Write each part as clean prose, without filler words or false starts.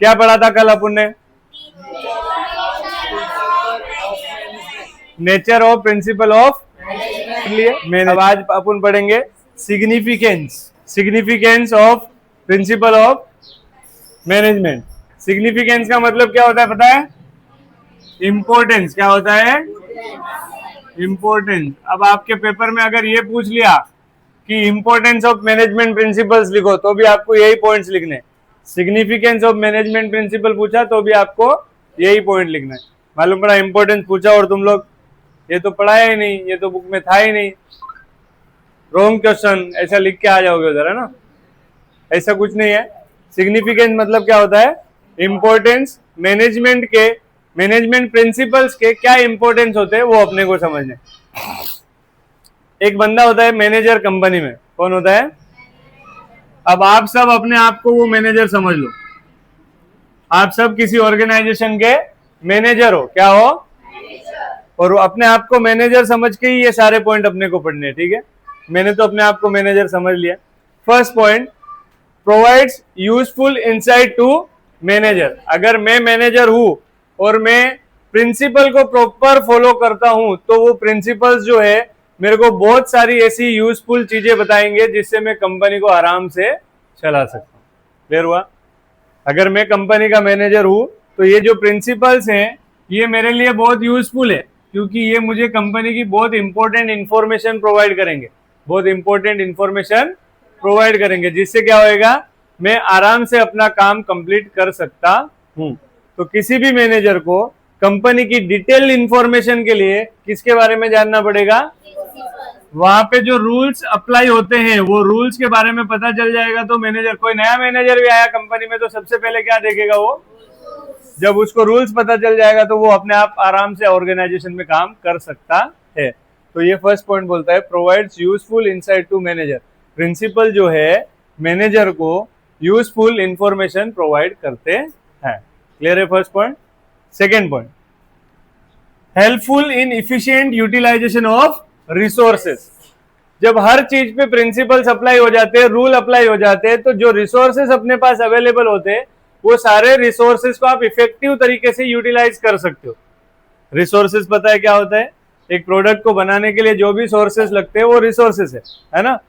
क्या पढ़ा था कल अपन ने? Nature of principle of management. अब आज अपन पढ़ेंगे significance of principle of management. Significance का मतलब क्या होता है पता है? इंपॉर्टेंस। क्या होता है? इंपॉर्टेंस। अब आपके पेपर में अगर ये पूछ लिया कि इंपॉर्टेंस ऑफ मैनेजमेंट प्रिंसिपल्स लिखो तो भी आपको यही पॉइंट्स लिखने। सिग्निफिकेंस ऑफ मैनेजमेंट प्रिंसिपल पूछा तो भी आपको यही पॉइंट लिखना है। मालूम पड़ा? इंपॉर्टेंस पूछा और तुम लोग ये तो पढ़ाया ही नहीं, ये तो बुक में था ही नहीं, रॉन्ग क्वेश्चन ऐसा लिख के आ जाओगे उधर, है ना? ऐसा कुछ नहीं है। सिग्निफिकेंस मतलब क्या होता है? इंपॉर्टेंस। मैनेजमेंट प्रिंसिपल्स के क्या इंपॉर्टेंस होते हैं वो अपने को समझने। एक बंदा होता है मैनेजर कंपनी में। कौन होता है? अब आप सब अपने आप को वो मैनेजर समझ लो। आप सब किसी ऑर्गेनाइजेशन के मैनेजर हो। क्या हो? और अपने आप को मैनेजर समझ के ही ये सारे पॉइंट अपने को पढ़ने हैं, ठीक है? मैंने तो अपने आप को मैनेजर समझ लिया। First point, provides useful insight to manager. अगर मैं मैनेजर हूं और मैं प्रिंसिपल को प्रॉपर फॉलो करता हूं तो वो प्रिंसिपल्स जो है मेरे को बहुत सारी ऐसी यूजफुल चीजें बताएंगे जिससे मैं कंपनी को आराम से चला सकता हूं। क्लियर हुआ? अगर मैं कंपनी का मैनेजर हूं तो ये जो प्रिंसिपल्स हैं ये मेरे लिए बहुत यूजफुल है, क्योंकि ये मुझे कंपनी की बहुत इंपॉर्टेंट इंफॉर्मेशन प्रोवाइड करेंगे। बहुत इंपॉर्टेंट इंफॉर्मेशन प्रोवाइड करेंगे जिससे क्या होएगा, मैं आराम से अपना काम कंप्लीट कर सकता हूं। तो किसी भी मैनेजर को कंपनी की डिटेल इंफॉर्मेशन के लिए किसके बारे में जानना पड़ेगा? वहां पे जो रूल्स अप्लाई होते हैं वो रूल्स के बारे में पता चल जाएगा। तो मैनेजर, कोई नया मैनेजर भी आया कंपनी में तो सबसे पहले क्या देखेगा वो? जब उसको रूल्स पता चल जाएगा तो वो अपने आप आराम से ऑर्गेनाइजेशन में काम कर सकता है। तो ये फर्स्ट पॉइंट बोलता है provides useful insight to manager. Principle जो है मैनेजर को यूजफुल इंफॉर्मेशन प्रोवाइड करते हैं। क्लियर है first point? Second point, helpful in efficient utilization of resources. जब हर चीज पे प्रिंसिपल्स अप्लाई हो जाते हैं, रूल अप्लाई हो जाते हैं, तो जो रिसोर्सेस अपने पास अवेलेबल होते हैं वो सारे रिसोर्सेस को आप इफेक्टिव तरीके से यूटिलाइज कर सकते हो। रिसोर्सेस पता है क्या होता है? एक प्रोडक्ट को बनाने के लिए जो भी सोर्सेस लगते हैं वो रिसोर्सेस है ना?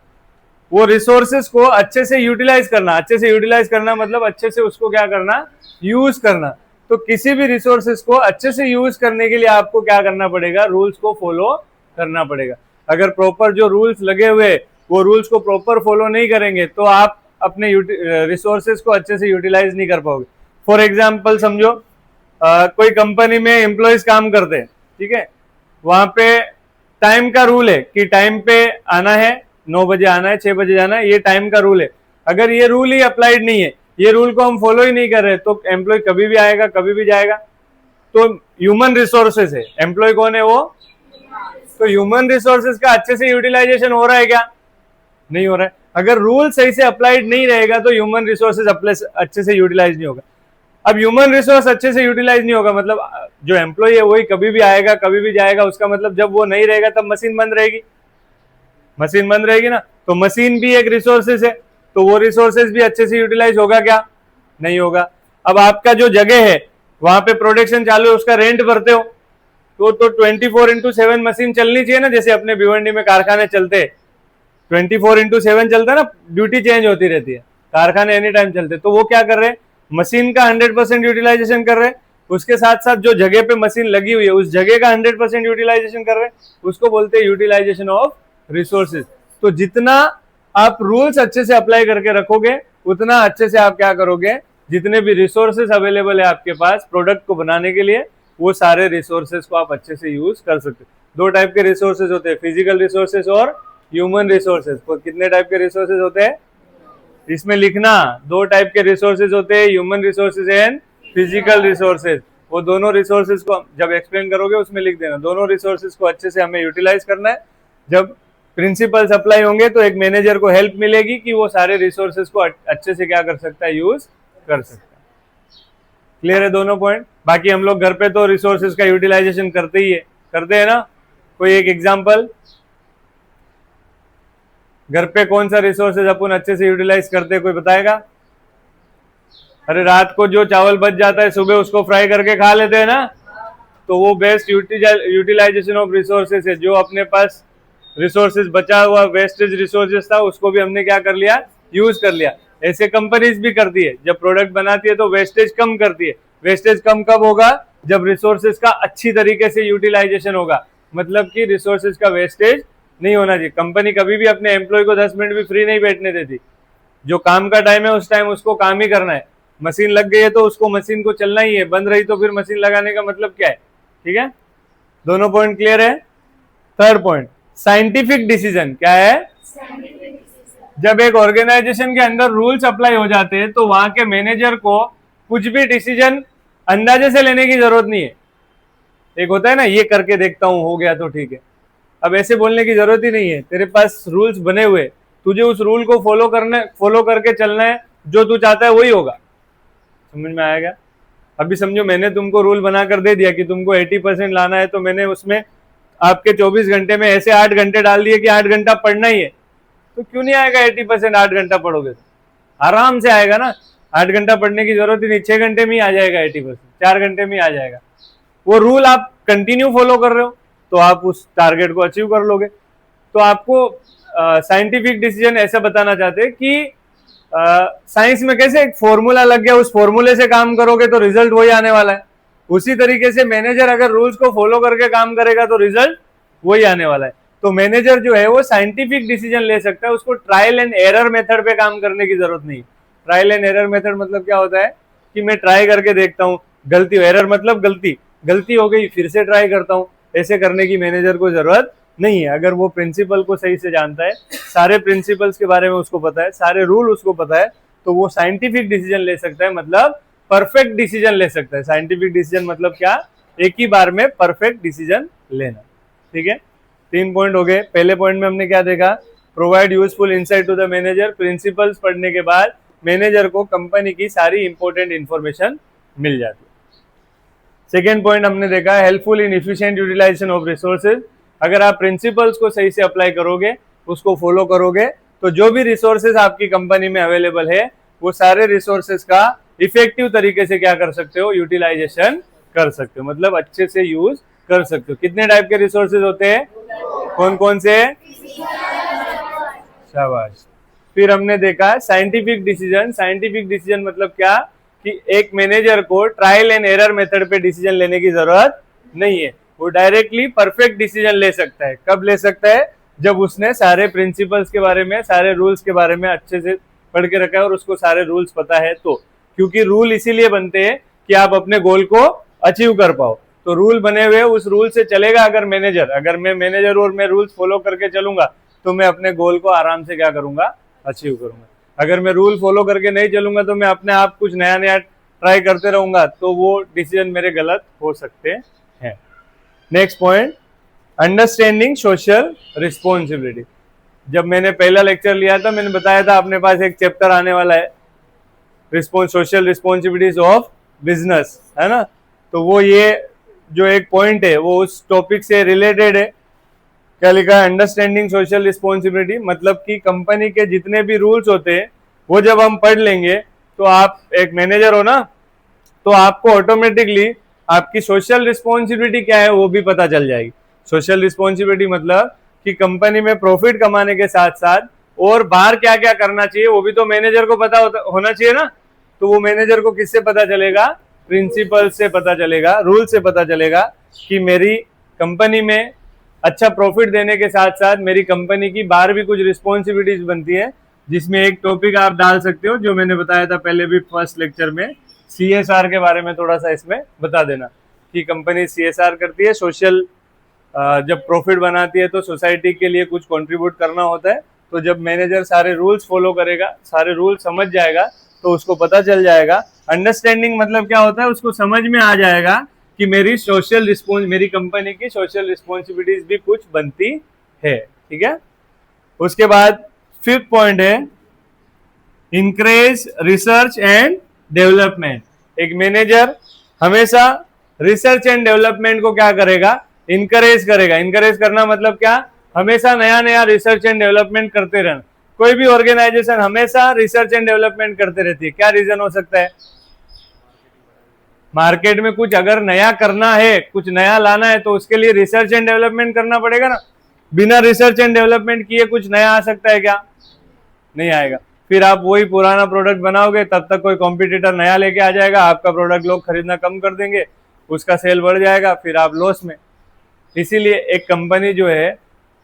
वो रिसोर्सेस को अच्छे से यूटिलाइज करना। अच्छे से यूटिलाइज करना मतलब अच्छे से उसको क्या करना? यूज करना। तो किसी भी रिसोर्सेस को अच्छे से यूज करने के लिए आपको क्या करना पड़ेगा? रूल्स को फॉलो करना पड़ेगा। अगर प्रॉपर जो रूल्स लगे हुए वो रूल्स को प्रॉपर फॉलो नहीं करेंगे तो आप अपने रिसोर्सेस को अच्छे से यूटिलाइज नहीं कर पाओगे। फॉर एग्जाम्पल समझो, कोई कंपनी में एम्प्लॉयज काम करते हैं, ठीक है? वहां पे टाइम का रूल है कि टाइम पे आना है, 9 बजे आना है, 6 बजे जाना है, ये टाइम का रूल है। अगर ये रूल ही अप्लाइड नहीं है, ये रूल को हम फॉलो ही नहीं कर रहे तो एम्प्लॉय कभी भी आएगा, कभी भी जाएगा। तो ह्यूमन रिसोर्सेस है, एम्प्लॉय कौन है वो? तो ह्यूमन रिसोर्सेज का अच्छे से यूटिलाइजेशन हो रहा है क्या? नहीं हो रहा है। अगर रूल सही से अप्लाइड नहीं रहेगा तो ह्यूमन रिसोर्सेज अच्छे से यूटिलाइज नहीं होगा। अब ह्यूमन रिसोर्स अच्छे से यूटिलाइज नहीं होगा मतलब जो एम्प्लॉय है वही कभी भी आएगा, कभी भी जाएगा। उसका मतलब जब वो नहीं रहेगा तब मशीन बंद रहेगी। मशीन बंद रहेगी ना, तो मशीन भी एक रिसोर्सेज है, तो वो रिसोर्सेज भी अच्छे से यूटिलाइज होगा क्या? नहीं होगा। अब आपका जो जगह है वहां पे प्रोडक्शन चालू है, उसका रेंट भरते हो तो 24/7 मशीन चलनी चाहिए ना। जैसे अपने भिवंडी में कारखाने चलते 24/7 चलता है ना, ड्यूटी चेंज होती रहती है, कारखाने एनी टाइम चलते। तो वो क्या कर रहे हैं? मशीन का 100% यूटिलाइजेशन कर रहे हैं। उसके साथ साथ जो जगह पे मशीन लगी हुई है उस जगह का 100% यूटिलाइजेशन कर रहे हैं। उसको बोलते हैं यूटिलाइजेशन ऑफ रिसोर्सेज। तो जितना आप रूल्स अच्छे से अप्लाई करके रखोगे उतना अच्छे से आप क्या करोगे? जितने भी रिसोर्सेज अवेलेबल है आपके पास प्रोडक्ट को बनाने के लिए, वो सारे रिसोर्सेज को आप अच्छे से यूज कर सकते हो। 2 टाइप के रिसोर्सेज होते हैं, फिजिकल रिसोर्सेज और ह्यूमन रिसोर्सेज। तो कितने टाइप के रिसोर्सेज होते हैं इसमें लिखना? 2 टाइप के रिसोर्सेज होते हैं, human resources and physical resources. वो दोनों रिसोर्सेज को जब एक्सप्लेन करोगे उसमें लिख देना। दोनों रिसोर्सेज को अच्छे से हमें यूटिलाइज करना है। जब प्रिंसिपल्स अप्लाई होंगे तो एक मैनेजर को हेल्प मिलेगी कि वो सारे रिसोर्सेज को अच्छे से क्या कर सकता है? यूज कर सकता है। क्लियर है दोनों पॉइंट? बाकी हम लोग घर पे तो रिसोर्सेज का यूटिलाइजेशन करते ही है, करते हैं ना? कोई एक एग्जांपल, घर पे कौन सा रिसोर्सेज अपन अच्छे से यूटिलाइज करते हैं, कोई बताएगा? अरे रात को जो चावल बच जाता है सुबह उसको फ्राई करके खा लेते हैं ना, तो वो बेस्ट यूटिलाइजेशन ऑफ रिसोर्सेज है। जो अपने पास रिसोर्सेज बचा हुआ वेस्टेज रिसोर्सेज था उसको भी हमने क्या कर लिया, यूज कर लिया। ऐसे कंपनीज भी करती है, जब प्रोडक्ट बनाती है तो वेस्टेज कम करती है। वेस्टेज कम कब होगा, जब रिसोर्सेज का अच्छी तरीके से यूटिलाइजेशन होगा, मतलब कि रिसोर्सेज का वेस्टेज नहीं होना चाहिए। कंपनी कभी भी अपने एम्प्लॉय को 10 मिनट भी फ्री नहीं बैठने देती। जो काम का टाइम है उस टाइम उसको काम ही करना है। मशीन लग गई है तो उसको मशीन को चलना ही है, बंद रही तो फिर मशीन लगाने का मतलब क्या है। ठीक है, दोनों पॉइंट क्लियर है। थर्ड पॉइंट, साइंटिफिक डिसीजन क्या है। जब एक ऑर्गेनाइजेशन के अंदर रूल्स अप्लाई हो जाते हैं तो वहां के मैनेजर को कुछ भी डिसीजन अंदाजे से लेने की जरूरत नहीं है। एक होता है ना, ये करके देखता हूं हो गया तो ठीक है। अब ऐसे बोलने की जरूरत ही नहीं है। तेरे पास रूल्स बने हुए, तुझे उस रूल को फॉलो करके चलना है। जो तू चाहता है वही होगा। समझ में आएगा। अभी समझो मैंने तुमको रूल बना कर दे दिया कि तुमको 80% लाना है, तो मैंने उसमें आपके 24 घंटे में ऐसे 8 घंटे डाल दिए कि 8 घंटा पढ़ना ही है। तो क्यों नहीं आएगा 80%? 8 घंटा पढ़ोगे तो आराम से आएगा ना। 8 घंटा पढ़ने की जरूरत ही नहीं, 6 घंटे में ही आ जाएगा 80%, 4 घंटे में ही आ जाएगा। वो रूल आप कंटिन्यू फॉलो कर रहे हो तो आप उस टारगेट को अचीव कर लोगे। तो आपको साइंटिफिक डिसीजन ऐसा बताना चाहते हैं कि साइंस में कैसे एक फॉर्मूला लग गया, उस फॉर्मूले से काम करोगे तो रिजल्ट वही आने वाला है। उसी तरीके से मैनेजर अगर रूल्स को फॉलो करके काम करेगा तो रिजल्ट वही आने वाला है। तो मैनेजर जो है वो साइंटिफिक डिसीजन ले सकता है, उसको ट्रायल एंड एरर मेथड पे काम करने की जरूरत नहीं। ट्रायल एंड एरर मेथड मतलब क्या होता है कि मैं ट्राई करके देखता हूँ, गलती, एरर मतलब गलती हो गई फिर से ट्राई करता हूँ। ऐसे करने की मैनेजर को जरूरत नहीं है। अगर वो प्रिंसिपल को सही से जानता है, सारे प्रिंसिपल्स के बारे में उसको पता है, सारे रूल उसको पता है, तो वो साइंटिफिक डिसीजन ले सकता है, मतलब परफेक्ट डिसीजन ले सकता है। साइंटिफिक डिसीजन मतलब क्या, एक ही बार में परफेक्ट डिसीजन लेना। ठीक है, 3 पॉइंट हो गए। पहले पॉइंट में हमने क्या देखा, provide useful insight to the manager. Principles पढ़ने के बाद मैनेजर को कंपनी की सारी इंपॉर्टेंट इंफॉर्मेशन मिल जाती है। सेकेंड पॉइंट हमने देखा, helpful in efficient utilization of resources. अगर आप प्रिंसिपल्स को सही से अप्लाई करोगे, उसको फॉलो करोगे, तो जो भी रिसोर्सेज आपकी कंपनी में अवेलेबल है वो सारे रिसोर्सेज का इफेक्टिव तरीके से क्या कर सकते हो, यूटिलाइजेशन कर सकते हो, मतलब अच्छे से यूज कर सकते हो। कितने टाइप के रिसोर्सेज होते हैं, कौन कौन से, शाबाश। फिर हमने देखा साइंटिफिक डिसीजन। साइंटिफिक डिसीजन मतलब क्या कि एक मैनेजर को ट्रायल एंड एरर मेथड पे डिसीजन लेने की जरूरत नहीं है, वो डायरेक्टली परफेक्ट डिसीजन ले सकता है। कब ले सकता है, जब उसने सारे प्रिंसिपल्स के बारे में, सारे रूल्स के बारे में अच्छे से पढ़ के रखा है और उसको सारे रूल्स पता है। तो क्योंकि रूल इसीलिए बनते हैं कि आप अपने गोल को अचीव कर पाओ। तो रूल बने हुए, उस रूल से चलेगा अगर मैं मैनेजर और मैं रूल्स फॉलो करके चलूंगा तो मैं अपने गोल को आराम से क्या करूंगा, अचीव करूंगा। अगर मैं रूल फॉलो करके नहीं चलूंगा तो मैं अपने आप कुछ नया नया ट्राई करते रहूंगा, तो वो डिसीजन मेरे गलत हो सकते हैं। Next point, understanding social responsibility. जब मैंने पहला लेक्चर लिया था मैंने बताया था अपने पास एक चैप्टर आने वाला है, सोशल रिस्पॉन्सिबिलिटीज ऑफ बिजनेस, है ना। तो वो ये जो एक पॉइंट है वो उस टॉपिक से रिलेटेड है। क्या लिखा है, अंडरस्टैंडिंग सोशल रिस्पॉन्सिबिलिटी, मतलब कि कंपनी के जितने भी रूल्स होते हैं वो जब हम पढ़ लेंगे तो आप एक मैनेजर हो ना, तो आपको ऑटोमेटिकली आपकी सोशल रिस्पॉन्सिबिलिटी क्या है वो भी पता चल जाएगी। सोशल रिस्पॉन्सिबिलिटी मतलब कि कंपनी में प्रॉफिट कमाने के साथ साथ और बाहर क्या क्या करना चाहिए वो भी तो मैनेजर को पता होना चाहिए ना। तो वो मैनेजर को किससे पता चलेगा, प्रिंसिपल से पता चलेगा, रूल से पता चलेगा कि मेरी कंपनी में अच्छा प्रॉफिट देने के साथ साथ मेरी कंपनी की बाहर भी कुछ रिस्पॉन्सिबिलिटीज बनती है, जिसमें एक टॉपिक आप डाल सकते हो जो मैंने बताया था पहले भी फर्स्ट लेक्चर में, CSR के बारे में थोड़ा सा इसमें बता देना कि कंपनी CSR करती है, सोशल जब प्रॉफिट बनाती है तो सोसाइटी के लिए कुछ कंट्रीब्यूट करना होता है। तो जब मैनेजर सारे रूल्स फॉलो करेगा, सारे रूल समझ जाएगा तो उसको पता चल जाएगा। अंडरस्टैंडिंग मतलब क्या होता है, उसको समझ में आ जाएगा कि मेरी कंपनी की सोशल रिस्पॉन्सिबिलिटीज भी कुछ बनती है। ठीक है, उसके बाद फिफ्थ पॉइंट है इंकरेज रिसर्च एंड डेवलपमेंट। एक मैनेजर हमेशा रिसर्च एंड डेवलपमेंट को क्या करेगा, इनकरेज करेगा। इनकरेज करना मतलब क्या, हमेशा नया नया रिसर्च एंड डेवलपमेंट करते रहना। कोई भी ऑर्गेनाइजेशन हमेशा रिसर्च एंड डेवलपमेंट करते रहती है। क्या रीजन हो सकता है? मार्केट में कुछ अगर नया करना है, कुछ नया लाना है, तो उसके लिए रिसर्च एंड डेवलपमेंट करना पड़ेगा ना। बिना रिसर्च एंड डेवलपमेंट किए कुछ नया आ सकता है क्या? नहीं आएगा। फिर आप वही पुराना प्रोडक्ट बनाओगे, तब तक कोई कॉम्पिटिटर नया लेके आ जाएगा, आपका प्रोडक्ट लोग खरीदना कम कर देंगे, उसका सेल बढ़ जाएगा, फिर आप लॉस में। इसीलिए एक कंपनी जो है,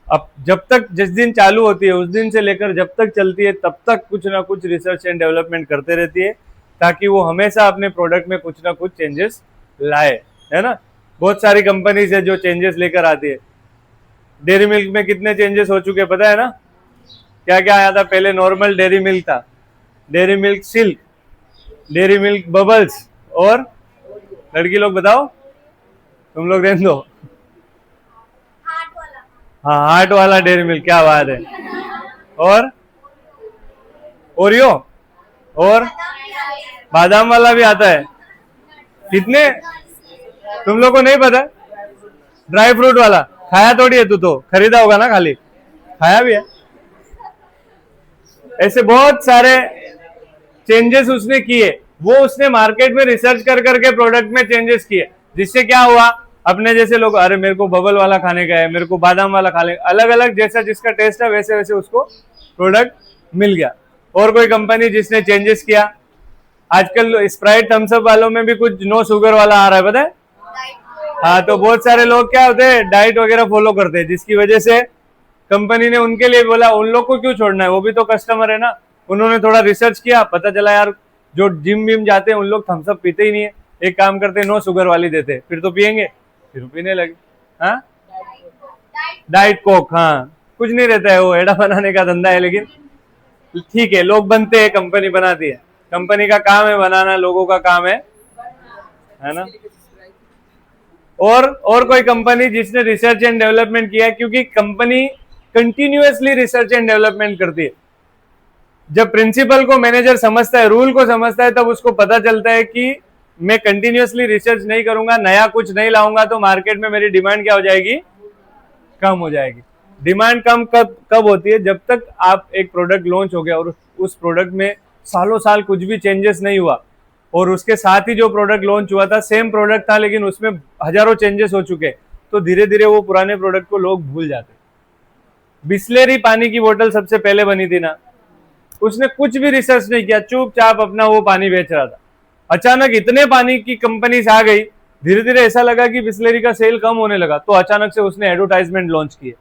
अब जब तक जिस दिन चालू होती है उस दिन से लेकर जब तक चलती है तब तक कुछ ना कुछ रिसर्च एंड डेवलपमेंट करते रहती है, ताकि वो हमेशा अपने प्रोडक्ट में कुछ ना कुछ चेंजेस लाए, है ना। बहुत सारी कंपनीज है जो चेंजेस लेकर आती है। डेयरी मिल्क में कितने चेंजेस हो चुके पता है ना? क्या क्या आया था पहले? नॉर्मल डेयरी मिल्क था, dairy milk silk, dairy milk bubbles, और लड़की लोग बताओ, तुम लोग रहने दो। हाँ, हार्ट वाला डेयरी मिल्क, क्या बात है। और ओरियो, और बादाम वाला भी आता है। कितने, तुम लोग को नहीं पता? ड्राई फ्रूट वाला खाया थोड़ी है, तू तो खरीदा होगा ना, खाली खाया भी है। ऐसे बहुत सारे चेंजेस उसने किए, वो उसने मार्केट में रिसर्च कर करके प्रोडक्ट में चेंजेस किए, जिससे क्या हुआ, अपने जैसे लोग, अरे मेरे को बबल वाला खाने का है, मेरे को बादाम वाला खाने, अलग अलग जैसा जिसका टेस्ट है वैसे वैसे उसको प्रोडक्ट मिल गया। और कोई कंपनी जिसने चेंजेस किया, आजकल स्प्राइट थम्सअप वालों में भी कुछ नो शुगर वाला आ रहा है, पता है? हाँ, तो बहुत सारे लोग क्या होते हैं, डाइट वगैरह फॉलो करते हैं, जिसकी वजह से कंपनी ने उनके लिए बोला, उन लोग को क्यों छोड़ना है, वो भी तो कस्टमर है ना। उन्होंने थोड़ा रिसर्च किया, पता चला यार जो जिम विम जाते हैं उन लोग थम्सअप पीते ही नहीं है, एक काम करते हैं नो शुगर वाली देते, फिर तो पियेंगे, फिर पीने लगे। हाँ, डाइट कोक, हाँ, कुछ नहीं रहता है, वो एड़ा बनाने का धंधा है, लेकिन ठीक है, लोग बनते हैं, कंपनी बनाती है, कंपनी का काम है बनाना, लोगों का काम है ना। और कोई कंपनी जिसने रिसर्च एंड डेवलपमेंट किया, क्योंकि company continuously research and development करती है। जब प्रिंसिपल को मैनेजर समझता है, रूल को समझता है, तब उसको पता चलता है कि मैं कंटिन्यूअसली रिसर्च नहीं करूंगा, नया कुछ नहीं लाऊंगा, तो मार्केट में मेरी डिमांड क्या हो जाएगी? कम हो जाएगी। डिमांड कम कब होती है? जब तक आप एक प्रोडक्ट लॉन्च हो गया और उस प्रोडक्ट में सालों साल कुछ भी चेंजेस नहीं हुआ, और उसके साथ ही जो प्रोडक्ट लॉन्च हुआ था सेम प्रोडक्ट था, लेकिन उसमें हजारों चेंजेस हो चुके, तो धीरे धीरे वो पुराने प्रोडक्ट को लोग भूल जाते। बिस्लेरी पानी की बोतल सबसे पहले बनी थी ना, उसने कुछ भी रिसर्च नहीं किया, चुपचाप अपना वो पानी बेच रहा था। अचानक इतने पानी की कंपनीज आ गई, धीरे धीरे ऐसा लगा कि बिस्लेरी का सेल कम होने लगा, तो अचानक से उसने एडवर्टाइजमेंट लॉन्च किए।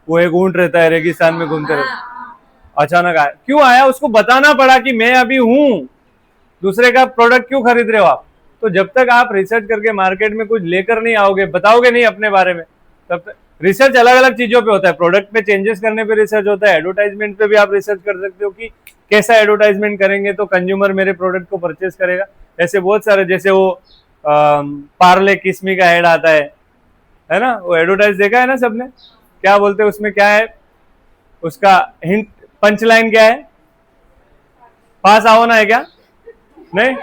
वो एक ऊंट रहता है रेगिस्तान में घूमते रहता, अचानक आया। क्यों आया? उसको बताना पड़ा कि मैं अभी हूं, दूसरे का प्रोडक्ट क्यों खरीद रहे हो आप? तो जब तक आप रिसर्च करके मार्केट में कुछ लेकर नहीं आओगे, बताओगे नहीं अपने बारे में, तब तक रिसर्च अलग अलग चीजों पे होता है। प्रोडक्ट में चेंजेस करने पे रिसर्च होता है, एडवर्टाइजमेंट पे भी आप रिसर्च कर सकते हो कि कैसा एडवर्टाइजमेंट करेंगे तो कंज्यूमर मेरे प्रोडक्ट को परचेस करेगा। ऐसे बहुत सारे, जैसे वो पार्ले किस्मी का एड आता है ना, वो एडवर्टाइज देखा है ना सबने? क्या बोलते हैं उसमें, क्या है उसका हिंट, पंच लाइन क्या है? पास आओ ना है क्या? नहीं,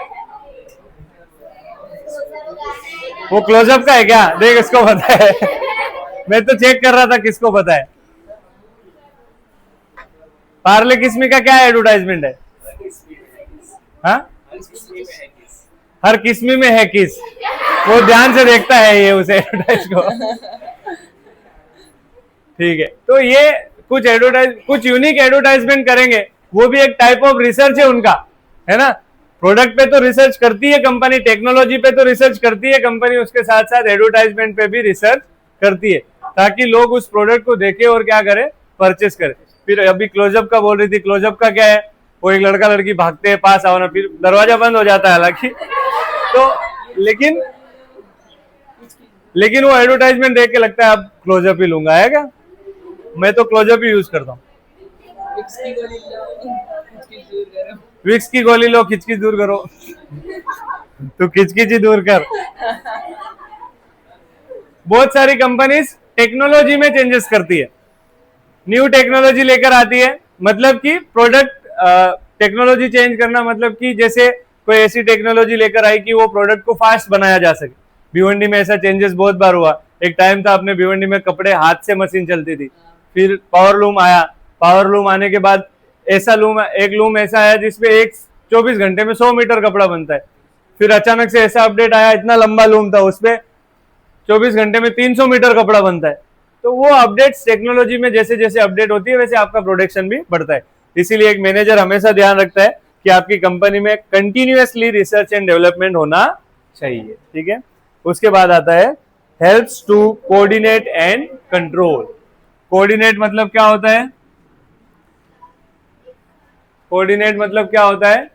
वो क्लोजअप का है क्या? देख, इसको पता है। मैं तो चेक कर रहा था किसको पता है। पार्ले किस्मी का क्या एडवर्टाइजमेंट है? हाँ, हर किस्मी में है किस, वो ध्यान से देखता है ये उस एडवर्टाइज को। ठीक है, तो ये कुछ यूनिक एडवर्टाइजमेंट करेंगे, वो भी एक टाइप ऑफ रिसर्च है उनका, है ना। प्रोडक्ट पे तो रिसर्च करती है कंपनी, टेक्नोलॉजी पे तो रिसर्च करती है कंपनी, उसके साथ साथ एडवर्टाइजमेंट पे भी रिसर्च करती है, ताकि लोग उस प्रोडक्ट को देखें और क्या करें, परचेस करें। फिर अभी क्लोजअप का बोल रही थी, क्लोजअप का क्या है? वो एक लड़का लड़की भागते हैं, पास आओ ना, फिर दरवाजा बंद हो जाता है हालांकि, तो लेकिन वो एडवर्टाइजमेंट देख के लगता है अब क्लोजअप ही लूंगा, है क्या? मैं तो क्लोजअप ही यूज करता हूँ। विक्स की गोली लो, खिचखिच दूर करो। तो खिचखिच ही दूर कर। बहुत सारी कंपनीज टेक्नोलॉजी में चेंजेस करती है, न्यू टेक्नोलॉजी लेकर आती है, मतलब कि प्रोडक्ट टेक्नोलॉजी चेंज करना, मतलब कि जैसे कोई ऐसी टेक्नोलॉजी लेकर आई कि वो प्रोडक्ट को फास्ट बनाया जा सके। भिवंडी में ऐसा चेंजेस बहुत बार हुआ। एक टाइम था अपने भिवंडी में कपड़े हाथ से मशीन चलती थी, फिर पावर लूम आया, पावर लूम आने के बाद ऐसा लूम, एक लूम ऐसा है जिसपे 24 घंटे में 100 मीटर कपड़ा बनता है। फिर अचानक से ऐसा अपडेट आया, इतना लंबा लूम था, उसपे 24 घंटे में 300 मीटर कपड़ा बनता है। तो वो अपडेट्स टेक्नोलॉजी में जैसे जैसे अपडेट होती है वैसे आपका प्रोडक्शन भी बढ़ता है। इसीलिए एक मैनेजर हमेशा ध्यान रखता है कि आपकी कंपनी में कंटिन्यूअसली रिसर्च एंड डेवलपमेंट होना चाहिए। ठीक है, उसके बाद आता है helps to coordinate and control. Coordinate मतलब क्या होता है? कोऑर्डिनेट मतलब क्या होता है?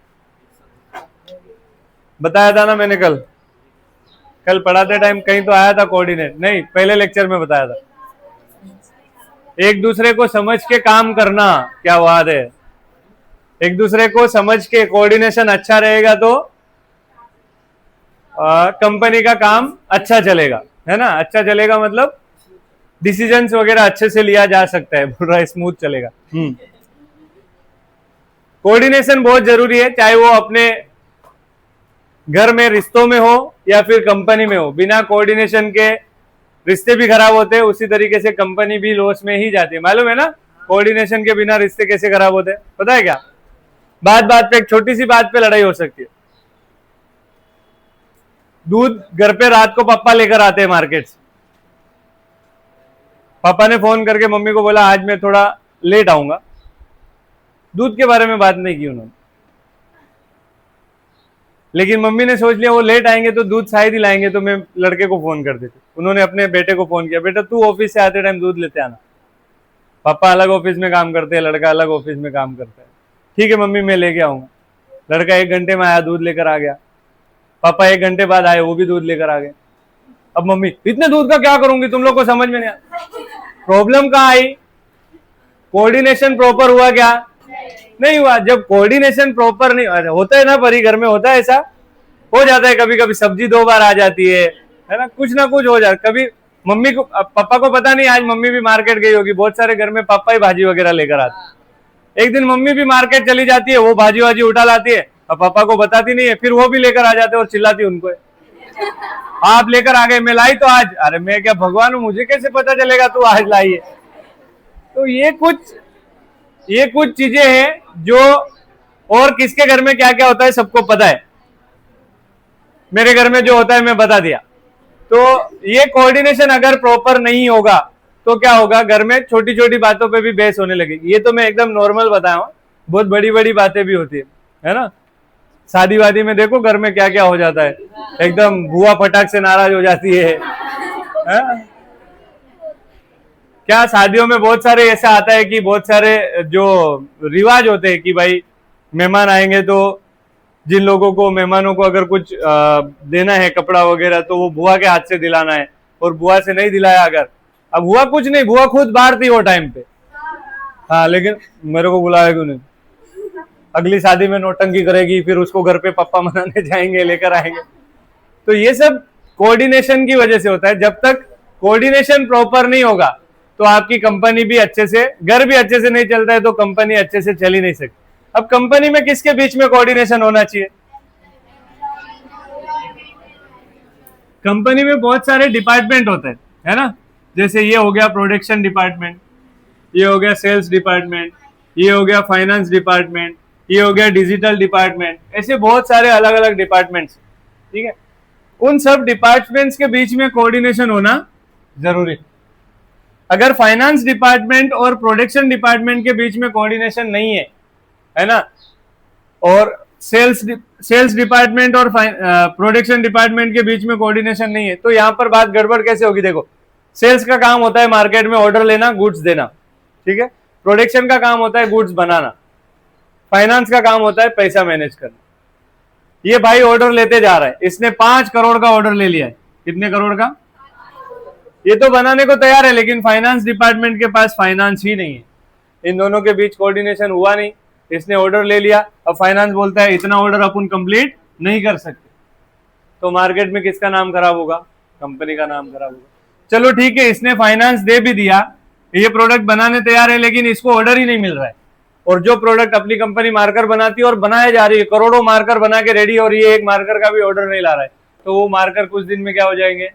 बताया था ना मैंने, कल पढ़ाते टाइम कहीं तो आया था कोऑर्डिनेट, नहीं पहले लेक्चर में बताया था। एक दूसरे को समझ के काम करना, क्या बात है। एक दूसरे को समझ के कोऑर्डिनेशन अच्छा रहेगा तो कंपनी का काम अच्छा चलेगा, है ना। अच्छा चलेगा मतलब डिसीजंस वगैरह अच्छे से लिया जा सकता है, पूरा स्मूथ चलेगा। कोऑर्डिनेशन बहुत जरूरी है, चाहे वो अपने घर में रिश्तों में हो या फिर कंपनी में हो। बिना कोऑर्डिनेशन के रिश्ते भी खराब होते हैं, उसी तरीके से कंपनी भी लॉस में ही जाती है। मालूम है ना कोऑर्डिनेशन के बिना रिश्ते कैसे खराब होते हैं? पता है क्या? बात बात पे, एक छोटी सी बात पे लड़ाई हो सकती है। दूध घर पे रात को पापा लेकर आते हैं मार्केट से। पापा ने फोन करके मम्मी को बोला आज मैं थोड़ा लेट आऊंगा। दूध के बारे में बात नहीं की उन्होंने, लेकिन मम्मी ने सोच लिया वो लेट आएंगे तो दूध शायद ही लाएंगे, तो मैं लड़के को फोन कर देती। उन्होंने अपने बेटे को फोन किया, बेटा तू ऑफिस से आते टाइम दूध लेते आना। पापा अलग ऑफिस में काम करते हैं, लड़का अलग ऑफिस में काम करता है। ठीक है मम्मी मैं लेके आऊंगा। लड़का 1 घंटे में आया, दूध लेकर आ गया। पापा 1 घंटे बाद आए, वो भी दूध लेकर आ गए। अब मम्मी इतने दूध का क्या करूंगी, तुम लोग को समझ में नहीं आया। प्रॉब्लम कहाँ आई? कोऑर्डिनेशन प्रॉपर हुआ क्या? नहीं हुआ। जब कोऑर्डिनेशन प्रॉपर नहीं होता है ना, परी घर में होता है, ऐसा हो जाता है कभी कभी सब्जी 2 बार आ जाती है ना, कुछ ना कुछ हो जाता। कभी मम्मी को, पापा को पता नहीं, आज मम्मी भी मार्केट गई होगी। बहुत सारे घर में पापा ही भाजी वगैरह लेकर आते। एक दिन मम्मी भी मार्केट चली जाती है, वो भाजी वाजी उठा लाती है और पापा को बताती नहीं है, फिर वो भी लेकर आ जाते और चिल्लाती उनको, आप लेकर आ गए, मैं लाई तो आज। अरे मैं क्या भगवान हूं, मुझे कैसे पता चलेगा तू आज लाई है? तो ये कुछ चीजें हैं जो, और किसके घर में क्या क्या होता है सबको पता है। मेरे घर में जो होता है मैं बता दिया। तो ये कोऑर्डिनेशन अगर प्रॉपर नहीं होगा तो क्या होगा, घर में छोटी छोटी बातों पे भी बहस होने लगेगी। ये तो मैं एकदम नॉर्मल बताया हूं, बहुत बड़ी बड़ी बातें भी होती है ना। शादी वादी में देखो घर में क्या क्या हो जाता है, एकदम बुआ फटाक से नाराज हो जाती है। क्या शादियों में बहुत सारे ऐसा आता है कि बहुत सारे जो रिवाज होते हैं कि भाई मेहमान आएंगे तो जिन लोगों को, मेहमानों को अगर कुछ देना है कपड़ा वगैरह, तो वो बुआ के हाथ से दिलाना है। और बुआ से नहीं दिलाया अगर, अब हुआ कुछ नहीं, बुआ खुद बाहर थी वो टाइम पे, हाँ, लेकिन मेरे को बुलाया क्यों नहीं? अगली शादी में नौटंकी करेगी, फिर उसको घर पे पप्पा मनाने जाएंगे, लेकर आएंगे। तो ये सब कोऑर्डिनेशन की वजह से होता है। जब तक कोऑर्डिनेशन प्रॉपर नहीं होगा तो आपकी कंपनी भी अच्छे से, घर भी अच्छे से नहीं चलता है तो कंपनी अच्छे से चल ही नहीं सकती। अब कंपनी में किसके बीच में कोऑर्डिनेशन होना चाहिए? कंपनी में बहुत सारे डिपार्टमेंट होते हैं, है ना। जैसे ये हो गया प्रोडक्शन डिपार्टमेंट, ये हो गया सेल्स डिपार्टमेंट, ये हो गया फाइनेंस डिपार्टमेंट, ये हो गया डिजिटल डिपार्टमेंट। ऐसे बहुत सारे अलग अलग डिपार्टमेंट्स, ठीक है। उन सब डिपार्टमेंट्स के बीच में कोऑर्डिनेशन होना जरूरी। अगर फाइनेंस डिपार्टमेंट और प्रोडक्शन डिपार्टमेंट के बीच में कोऑर्डिनेशन नहीं है ना, और सेल्स डिपार्टमेंट और प्रोडक्शन डिपार्टमेंट के बीच में कोऑर्डिनेशन नहीं है, तो यहां पर बात गड़बड़ कैसे होगी? देखो, सेल्स का काम होता है मार्केट में ऑर्डर लेना, गुड्स देना, ठीक है। प्रोडक्शन का काम होता है गुड्स बनाना, फाइनेंस का काम होता है पैसा मैनेज करना। ये भाई ऑर्डर लेते जा रहा है, इसने 5 करोड़ का ऑर्डर ले लिया है। कितने करोड़ का? ये तो बनाने को तैयार है, लेकिन फाइनेंस डिपार्टमेंट के पास फाइनेंस ही नहीं है। इन दोनों के बीच कोऑर्डिनेशन हुआ नहीं, इसने ऑर्डर ले लिया, अब फाइनेंस बोलता है इतना ऑर्डर अपन कंप्लीट नहीं कर सकते, तो मार्केट में किसका नाम खराब होगा? कंपनी का नाम खराब होगा। चलो ठीक है, इसने फाइनेंस दे भी दिया, ये प्रोडक्ट बनाने तैयार है, लेकिन इसको ऑर्डर ही नहीं मिल रहा है। और जो प्रोडक्ट अपनी कंपनी मार्कर बनाती है और बनाया जा रही है, करोड़ों मार्कर बना के रेडी, और ये एक मार्कर का भी ऑर्डर नहीं ला रहा है, तो वो मार्कर कुछ दिन में क्या हो जाएंगे?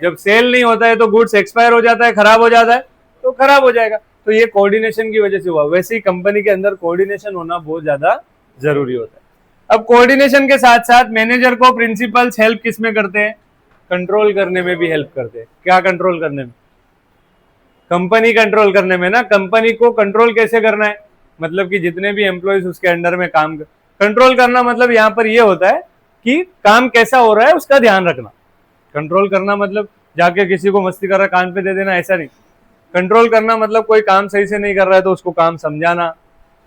जब सेल नहीं होता है तो गुड्स एक्सपायर हो जाता है, खराब हो जाता है, तो खराब हो जाएगा। तो ये कोऑर्डिनेशन की वजह से हुआ। वैसे ही कंपनी के अंदर कोऑर्डिनेशन होना बहुत ज्यादा जरूरी होता है। अब कोऑर्डिनेशन के साथ साथ मैनेजर को प्रिंसिपल्स हेल्प किस में करते हैं? कंट्रोल करने में भी हेल्प करते हैं। क्या कंट्रोल करने में? कंपनी कंट्रोल करने में ना। कंपनी को कंट्रोल कैसे करना है? मतलब कि जितने भी एम्प्लॉयज उसके अंडर में काम कंट्रोल करना, मतलब यहाँ पर ये होता है कि काम कैसा हो रहा है उसका ध्यान रखना। कंट्रोल करना मतलब जाके किसी को मस्ती कर रहा है कान पे दे देना, ऐसा नहीं। कंट्रोल करना मतलब कोई काम सही से नहीं कर रहा है तो उसको काम समझाना,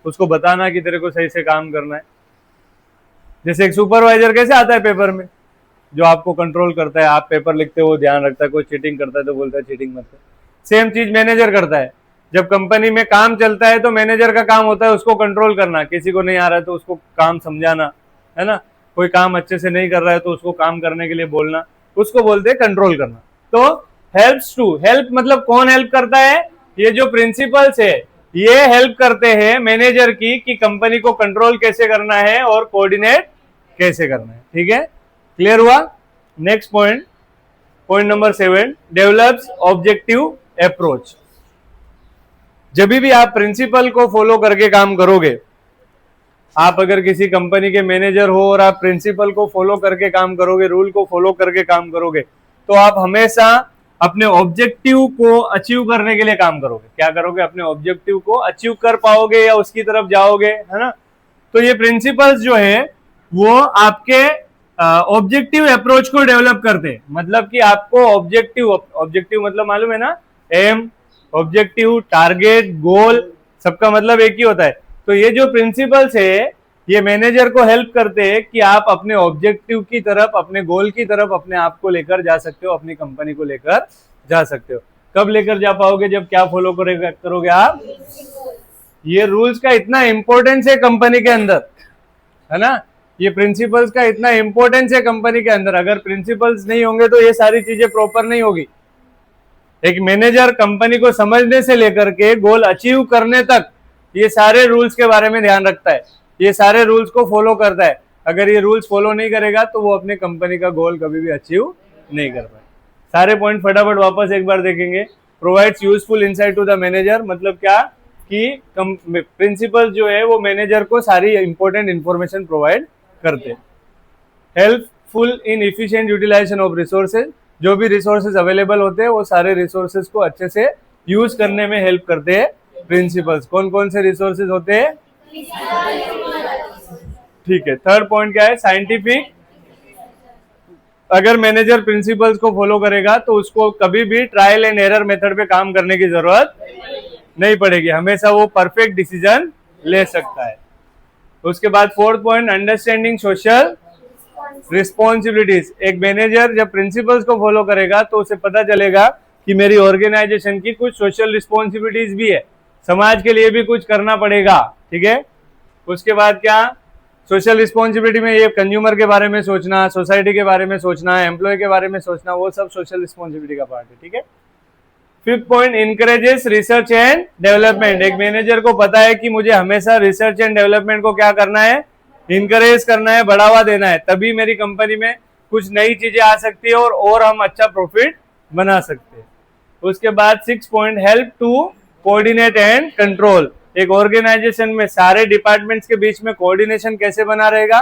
उसको बताना कि तेरे को सही से काम करना है। जैसे एक सुपरवाइजर कैसे आता है पेपर में, जो आपको कंट्रोल करता है, आप पेपर लिखते हो ध्यान रखता है, कोई चीटिंग करता है तो बोलता है चीटिंग मत कर। सेम चीज मैनेजर करता है। जब कंपनी में काम चलता है तो मैनेजर का काम होता है उसको कंट्रोल करना, किसी को नहीं आ रहा है तो उसको काम समझाना, है ना। कोई काम अच्छे से नहीं कर रहा है तो उसको काम करने के लिए बोलना, उसको बोलते हैं कंट्रोल करना। तो हेल्प्स टू, हेल्प मतलब कौन हेल्प करता है? ये जो प्रिंसिपल्स है ये हेल्प करते हैं मैनेजर की कि कंपनी को कंट्रोल कैसे करना है और कोऑर्डिनेट कैसे करना है। ठीक है, क्लियर हुआ? Next point, point number 7, develops objective approach. जब भी आप प्रिंसिपल को फॉलो करके काम करोगे, आप अगर किसी कंपनी के मैनेजर हो और आप प्रिंसिपल को फॉलो करके काम करोगे, रूल को फॉलो करके काम करोगे, तो आप हमेशा अपने ऑब्जेक्टिव को अचीव करने के लिए काम करोगे। क्या करोगे? अपने ऑब्जेक्टिव को अचीव कर पाओगे या उसकी तरफ जाओगे, है ना। तो ये प्रिंसिपल्स जो है वो आपके ऑब्जेक्टिव अप्रोच को डेवलप करते हैं। मतलब कि आपको ऑब्जेक्टिव मतलब मालूम है ना, एम, ऑब्जेक्टिव, टारगेट, गोल, सबका मतलब एक ही होता है। तो ये जो प्रिंसिपल्स है ये मैनेजर को हेल्प करते हैं कि आप अपने ऑब्जेक्टिव की तरफ, अपने गोल की तरफ अपने आप को लेकर जा सकते हो, अपनी कंपनी को लेकर जा सकते हो। कब लेकर जा पाओगे? जब क्या फॉलो करोगे आप? ये रूल्स का इतना इंपॉर्टेंस है कंपनी के अंदर, है ना। ये प्रिंसिपल्स का इतना इंपॉर्टेंस है कंपनी के अंदर। अगर प्रिंसिपल्स नहीं होंगे तो ये सारी चीजें प्रॉपर नहीं होगी। एक मैनेजर कंपनी को समझने से लेकर के गोल अचीव करने तक ये सारे रूल्स के बारे में ध्यान रखता है, ये सारे रूल्स को फॉलो करता है। अगर ये रूल्स फॉलो नहीं करेगा तो वो अपनी कंपनी का गोल कभी भी अचीव नहीं कर पाए। सारे पॉइंट फटाफट वापस एक बार देखेंगे। Provides useful insight to the manager, मतलब क्या कि प्रिंसिपल जो है वो मैनेजर को सारी इंपॉर्टेंट इंफॉर्मेशन प्रोवाइड करते हैं। Helpful in efficient utilization of resources, जो भी रिसोर्सेज अवेलेबल होते हैं वो सारे रिसोर्सेज को अच्छे से यूज करने में हेल्प करते हैं प्रिंसिपल्स। कौन कौन से रिसोर्सेज होते हैं? ठीक है। थर्ड पॉइंट क्या है? साइंटिफिक। अगर मैनेजर प्रिंसिपल्स को फॉलो करेगा तो उसको कभी भी ट्रायल एंड एरर मेथड पे काम करने की जरूरत नहीं पड़ेगी, हमेशा वो परफेक्ट डिसीजन ले सकता है। उसके बाद fourth point, understanding social responsibilities. एक मैनेजर जब प्रिंसिपल्स को फॉलो करेगा तो उसे पता चलेगा कि मेरी ऑर्गेनाइजेशन की कुछ सोशल रिस्पॉन्सिबिलिटीज भी है, समाज के लिए भी कुछ करना पड़ेगा। ठीक है। उसके बाद क्या? सोशल रिस्पॉन्सिबिलिटी में ये कंज्यूमर के बारे में सोचना, सोसाइटी के बारे में सोचना, एम्प्लॉय के बारे में सोचना, वो सब सोशल रिस्पॉन्सिबिलिटी का पार्ट है। ठीक है। Fifth point, encourages research and development. एक मैनेजर को पता है कि मुझे हमेशा रिसर्च एंड डेवलपमेंट को क्या करना है? इंकरेज करना है, बढ़ावा देना है, तभी मेरी कंपनी में कुछ नई चीजें आ सकती है और हम अच्छा प्रॉफिट बना सकते हैं। उसके बाद 6 point, help to coordinate and control. एक ऑर्गेनाइजेशन में सारे डिपार्टमेंट्स के बीच में कोऑर्डिनेशन कैसे बना रहेगा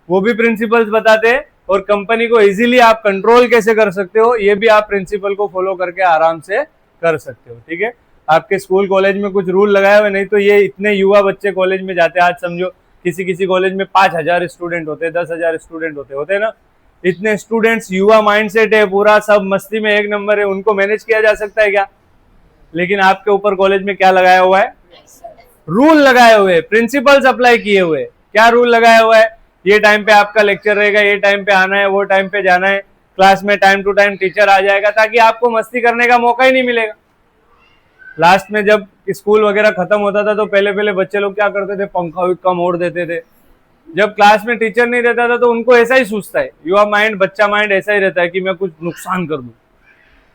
वो भी प्रिंसिपल्स बताते हैं, और कंपनी को इजीली आप कंट्रोल कैसे कर सकते हो ये भी आप प्रिंसिपल को फॉलो करके आराम से कर सकते हो। ठीक है। आपके स्कूल कॉलेज में कुछ रूल लगाए हुए नहीं तो ये इतने युवा बच्चे कॉलेज में जाते हैं। आज समझो किसी कॉलेज में 5,000 स्टूडेंट होते हैं, 10,000 स्टूडेंट होते हैं ना। इतने स्टूडेंट्स, युवा माइंडसेट है पूरा, सब मस्ती में एक नंबर है, उनको मैनेज किया जा सकता है क्या? लेकिन आपके ऊपर कॉलेज में क्या लगाया हुआ है? रूल लगाए हुए, प्रिंसिपल्स अप्लाई किए हुए। क्या रूल लगाया हुआ है? ये टाइम पे आपका लेक्चर रहेगा, ये टाइम पे आना है, वो टाइम पे जाना है, क्लास में टाइम टू टाइम टीचर आ जाएगा, ताकि आपको मस्ती करने का मौका ही नहीं मिलेगा। लास्ट में जब स्कूल वगैरह खत्म होता था तो पहले बच्चे लोग क्या करते थे? पंखा विक्का मोड़ देते थे। जब क्लास में टीचर नहीं रहता था तो उनको ऐसा ही सोचता है, युवा माइंड, बच्चा माइंड ऐसा ही रहता है कि मैं कुछ नुकसान कर दूं,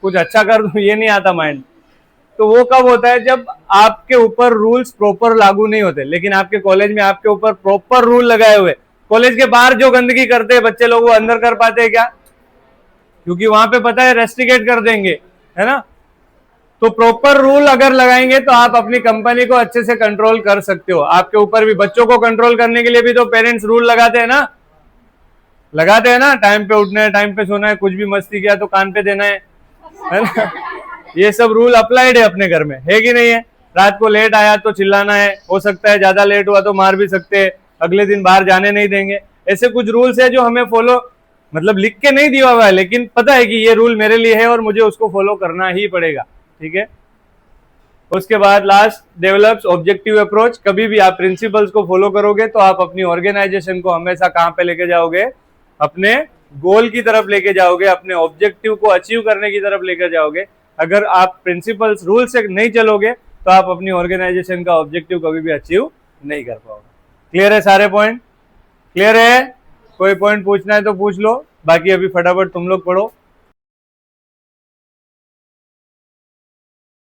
कुछ अच्छा कर दूं, ये नहीं आता माइंड। तो वो कब होता है? जब आपके ऊपर रूल्स प्रॉपर लागू नहीं होते। लेकिन आपके कॉलेज में आपके ऊपर प्रॉपर रूल लगाए हुए, कॉलेज के बाहर जो गंदगी करते हैं बच्चे लोग वो अंदर कर पाते हैं क्या? क्योंकि वहां पे पता है रेस्ट्रिकेट कर देंगे, है ना। तो प्रॉपर रूल अगर लगाएंगे तो आप अपनी कंपनी को अच्छे से कंट्रोल कर सकते हो। आपके ऊपर भी, बच्चों को कंट्रोल करने के लिए भी तो पेरेंट्स रूल लगाते हैं ना, टाइम पे उठना है, टाइम पे सोना है, कुछ भी मस्ती किया तो कान पे देना है ना। ये सब रूल अप्लाइड है अपने घर में, है कि नहीं है। रात को लेट आया तो चिल्लाना है, हो सकता है ज्यादा लेट हुआ तो मार भी सकते हैं, अगले दिन बाहर जाने नहीं देंगे। ऐसे कुछ रूल्स है जो हमें फॉलो, मतलब लिख के नहीं दिया हुआ है, लेकिन पता है कि ये रूल मेरे लिए है और मुझे उसको फॉलो करना ही पड़ेगा, ठीक है। उसके बाद लास्ट, डेवलप्स ऑब्जेक्टिव अप्रोच। कभी भी आप प्रिंसिपल्स को फॉलो करोगे तो आप अपनी ऑर्गेनाइजेशन को हमेशा कहां पे लेके जाओगे, अपने गोल की तरफ लेके जाओगे, अपने ऑब्जेक्टिव को अचीव करने की तरफ लेकर जाओगे। अगर आप प्रिंसिपल्स रूल से नहीं चलोगे तो आप अपनी ऑर्गेनाइजेशन का ऑब्जेक्टिव कभी भी अचीव नहीं कर पाओगे। क्लियर है सारे पॉइंट? क्लियर है? कोई पॉइंट पूछना है तो पूछ लो, बाकी अभी फटाफट तुम लोग पढ़ो।